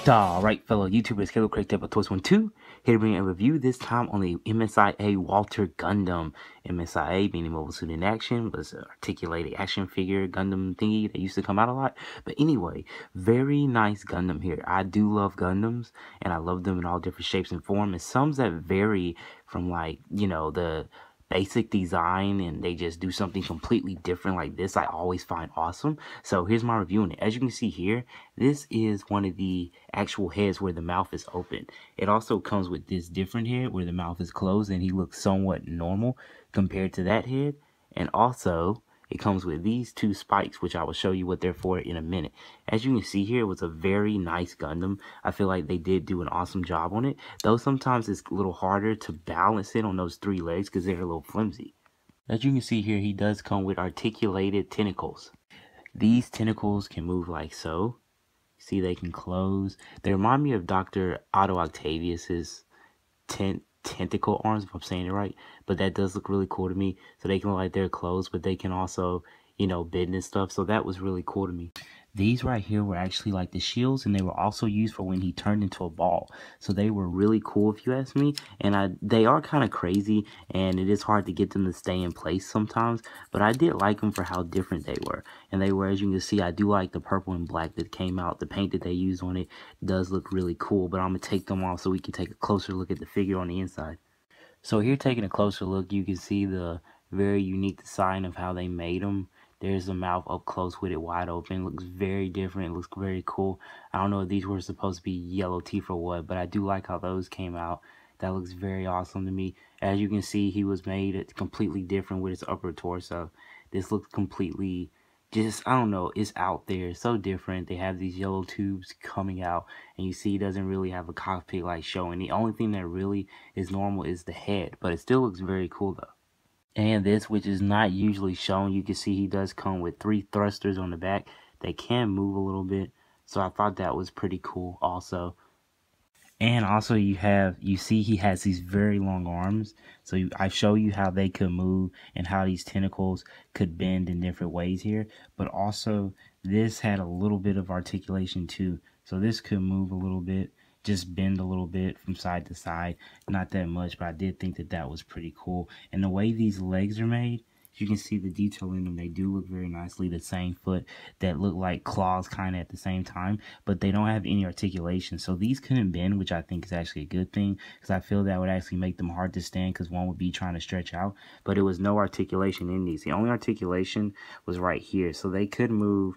Alright, fellow YouTubers, Halo Craig Table Toys 12 here to bring a review this time on the MSIA Walter Gundam. MSIA, meaning Mobile Suit in Action, was an articulated action figure Gundam thingy that used to come out a lot. But anyway, very nice Gundam here. I do love Gundams, and I love them in all different shapes and forms. And some that vary from, like, you know, the basic design, and they just do something completely different like this. I always find awesome. So here's my review on it. As you can see here, this is one of the actual heads where the mouth is open. It also comes with this different head where the mouth is closed, and he looks somewhat normal compared to that head. And also it comes with these two spikes, which I will show you what they're for in a minute. As you can see here, it was a very nice Gundam. I feel like they did do an awesome job on it, though sometimes it's a little harder to balance it on those three legs because they're a little flimsy. As you can see here, he does come with articulated tentacles. These tentacles can move like so. See, they can close. They remind me of Dr. Otto Octavius's tentacle arms, if I'm saying it right. But that does look really cool to me. So they can look like they're closed, but they can also, you know, bend and stuff. So that was really cool to me. These right here were actually like the shields, and they were also used for when he turned into a ball. So they were really cool, if you ask me. And they are kind of crazy, and it is hard to get them to stay in place sometimes. But I did like them for how different they were. And they were, as you can see, I do like the purple and black that came out. The paint that they used on it does look really cool. But I'm going to take them off so we can take a closer look at the figure on the inside. So here, taking a closer look, you can see the very unique design of how they made them. There's the mouth up close with it wide open. It looks very different. It looks very cool. I don't know if these were supposed to be yellow teeth or what, but I do like how those came out. That looks very awesome to me. As you can see, he was made completely different with his upper torso. This looks completely just, I don't know, it's out there. It's so different. They have these yellow tubes coming out, and you see he doesn't really have a cockpit like showing. The only thing that really is normal is the head, but it still looks very cool though. And this, which is not usually shown, you can see he does come with 3 thrusters on the back. They can move a little bit, so I thought that was pretty cool also. And also you see he has these very long arms. So I show you how they could move and how these tentacles could bend in different ways here. But also this had a little bit of articulation too. So this could move a little bit, just bend a little bit from side to side. Not that much, but I did think that that was pretty cool. And the way these legs are made, you can see the detail in them. They do look very nicely. The same foot that look like claws kind of at the same time, but they don't have any articulation. So these couldn't bend, which I think is actually a good thing, because I feel that would actually make them hard to stand, because one would be trying to stretch out. But it was no articulation in these. The only articulation was right here. So they could move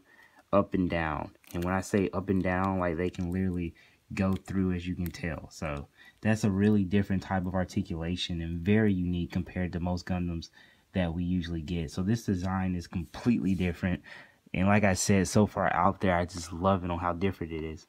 up and down. And when I say up and down, like they can literally go through, as you can tell. So that's a really different type of articulation and very unique compared to most Gundams that we usually get. So this design is completely different, and like I said, so far out there, I just love it on how different it is.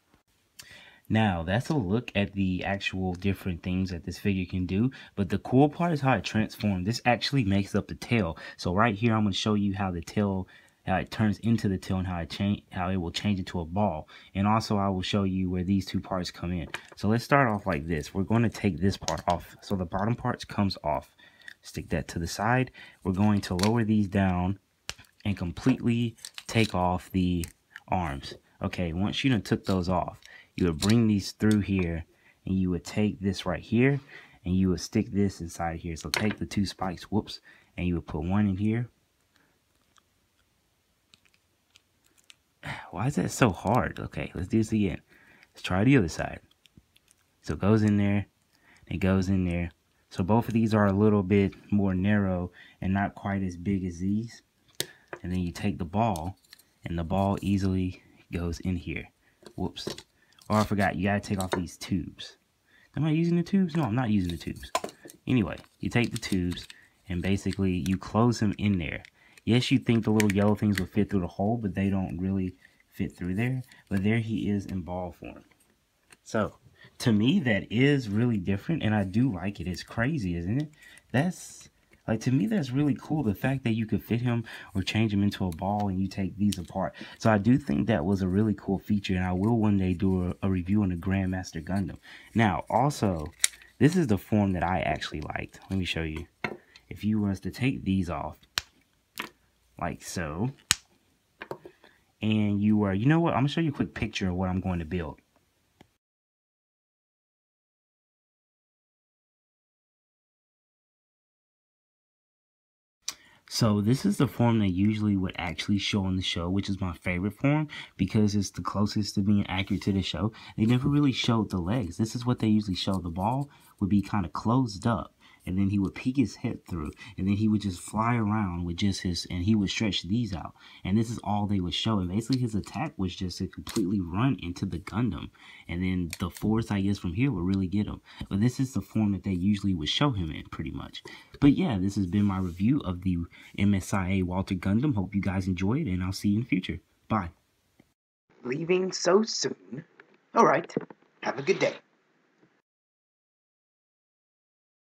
Now that's a look at the actual different things that this figure can do, but the cool part is how it transforms. This actually makes up the tail. So right here, I'm going to show you how the tail, how it turns into the tail, and how it will change into a ball. And also I will show you where these two parts come in. So let's start off like this. We're going to take this part off. So the bottom part comes off. Stick that to the side. We're going to lower these down and completely take off the arms. Okay, once you done took those off, you would bring these through here, and you would take this right here, and you would stick this inside here. So take the 2 spikes, whoops, and you would put one in here. Why is that so hard? Okay, let's do this again. Let's try the other side. So it goes in there, it goes in there. So both of these are a little bit more narrow and not quite as big as these. And then you take the ball, and the ball easily goes in here. Whoops. Oh, I forgot. You got to take off these tubes. Am I using the tubes? No, I'm not using the tubes. Anyway, you take the tubes, and basically you close them in there. Yes, you think the little yellow things would fit through the hole, but they don't really fit through there. But there he is in ball form. So to me, that is really different, and I do like it. It's crazy, isn't it? That's, like, to me, that's really cool. The fact that you could fit him or change him into a ball and you take these apart. So I do think that was a really cool feature, and I will one day do a review on the Grandmaster Gundam. Now, also, this is the form that I actually liked. Let me show you. If you was to take these off, like so, and you were, you know what? I'm going to show you a quick picture of what I'm going to build. So this is the form they usually would actually show on the show, which is my favorite form because it's the closest to being accurate to the show. They never really showed the legs. This is what they usually show. The ball would be kind of closed up, and then he would peek his head through, and then he would just fly around with just his, and he would stretch these out. And this is all they would show. And basically his attack was just to completely run into the Gundam. And then the force, I guess, from here would really get him. But this is the form that they usually would show him in, pretty much. But yeah, this has been my review of the MSIA Walter Gundam. Hope you guys enjoyed, and I'll see you in the future. Bye. Leaving so soon? Alright, have a good day.